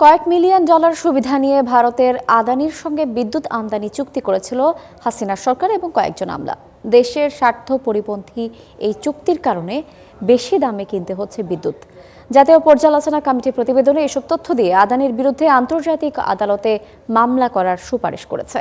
কয়েক million dollar সুবিধা নিয়ে ভারতের আদানির সঙ্গে বিদ্যুৎ আমদানি চুক্তি করেছিল হাসিনা সরকার এবং কয়েকজন আমলা। দেশের স্বার্থ পরিপন্থী এই চুক্তির কারণে বেশি দামে কিনতে হচ্ছে বিদ্যুৎ। জাতীয় পর্যালোচনা কমিটির প্রতিবেদনে এসব তথ্য দিয়ে আদানির বিরুদ্ধে আন্তর্জাতিক আদালতে মামলা করার সুপারিশ করেছে।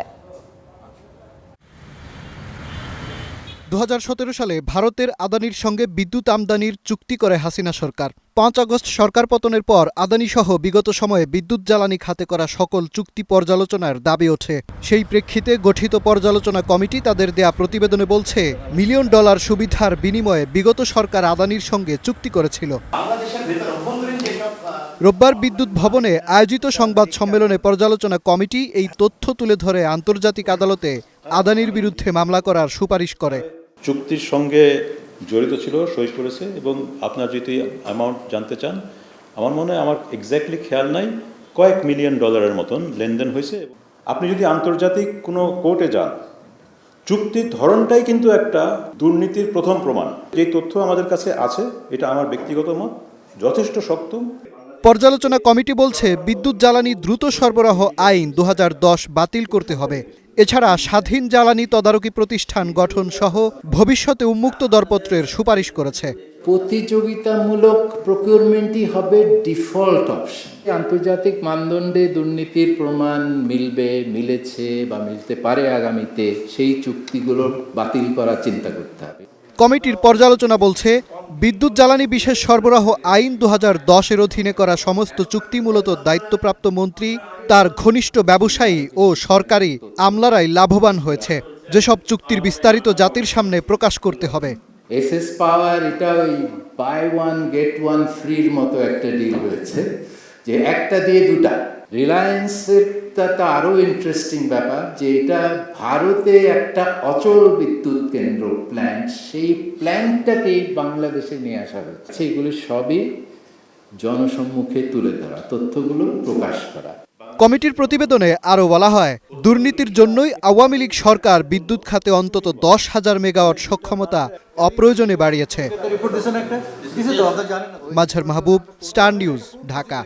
2017 সালে ভারতের আদানির সঙ্গে বিদ্যুৎ আমদানির চুক্তি করে হাসিনা সরকার। 5 আগস্ট সরকার পতনের পর আদানি সহ বিগত সময়ে বিদ্যুৎ জ্বালানি খাতে করা সকল চুক্তি পর্যালোচনার দাবি ওঠে। সেই প্রেক্ষিতে গঠিত পর্যালোচনা কমিটি তাদের দেয়া প্রতিবেদনে বলছে, মিলিয়ন ডলার সুবিধার বিনিময়ে বিগত সরকার আদানির সঙ্গে চুক্তি করেছিল। রোববার বিদ্যুৎ ভবনে আয়োজিত সংবাদ সম্মেলনে পর্যালোচনা কমিটি এই তথ্য তুলে ধরে আন্তর্জাতিক আদালতে আদানির বিরুদ্ধে মামলা করার সুপারিশ করে। চুক্তির সঙ্গে জড়িত ছিল, সই করেছে এবং আপনার যদি অ্যামাউন্ট জানতে চান, আমার মনে হয় আমার এক্স্যাক্টলি খেয়াল নাই, কয়েক মিলিয়ন ডলারের মতন লেনদেন হয়েছে। আপনি যদি আন্তর্জাতিক কোনো কোর্টে যান, চুক্তির ধরনটাই কিন্তু একটা দুর্নীতির প্রথম প্রমাণ। যে তথ্য আমাদের কাছে আছে, এটা আমার ব্যক্তিগত মত, যথেষ্ট শক্ত। পর্যালোচনা কমিটি বলছে, বিদ্যুৎ জ্বালানি দ্রুত সরবরাহ আইন 2010 বাতিল করতে হবে। এছাড়া স্বাধীন জ্বালানি তদারকি প্রতিষ্ঠান গঠন সহ ভবিষ্যতে উন্মুক্ত দরপত্রের সুপারিশ করেছে। প্রতিযোগিতামূলক প্রকিউরমেন্টই হবে ডিফল্ট অপশন। আন্তর্জাতিক মানদণ্ডে দুর্নীতির প্রমাণ মিলেছে বা মিলতে পারে আগামীতে, সেই চুক্তিগুলো বাতিল করার চিন্তা করতে হবে। কমিটির পর্যালোচনা বলছে, বিদ্যুৎ জ্বালানি বিশেষ সরবরাহ আইন 2010-এর অধীনে করা সমস্ত চুক্তি মূলত দায়িত্বপ্রাপ্ত মন্ত্রী, তার ঘনিষ্ঠ ব্যবসায়ী ও সরকারি আমলারাই লাভবান হয়েছে। যেসব চুক্তির বিস্তারিত জাতির সামনে প্রকাশ করতে হবে। এসএস পাওয়ার এটা ওই বাই ওয়ান গেট ওয়ান ফ্রির মতো একটা ডিল হয়েছে, যে একটা দিয়ে দুটা। রিলায়েন্সের তা আরও ইন্টারেস্টিং ব্যাপার, যে এটা ভারতে একটা অচল বিদ্যুৎ কেন্দ্র প্ল্যান্ট, সেই প্ল্যান্টটাকেই বাংলাদেশে নিয়ে আসা হয়েছে। সেগুলো সবই জনসম্মুখে তুলে ধরা, তথ্যগুলো প্রকাশ করা। কমিটির প্রতিবেদনে আরও বলা হয়, দুর্নীতির জন্যই আওয়ামী লীগ সরকার বিদ্যুৎ খাতে অন্তত 10,000 মেগাওয়াট সক্ষমতা অপ্রয়োজনে বাড়িয়েছে। মাজহার মাহবুব, স্টার নিউজ, ঢাকা।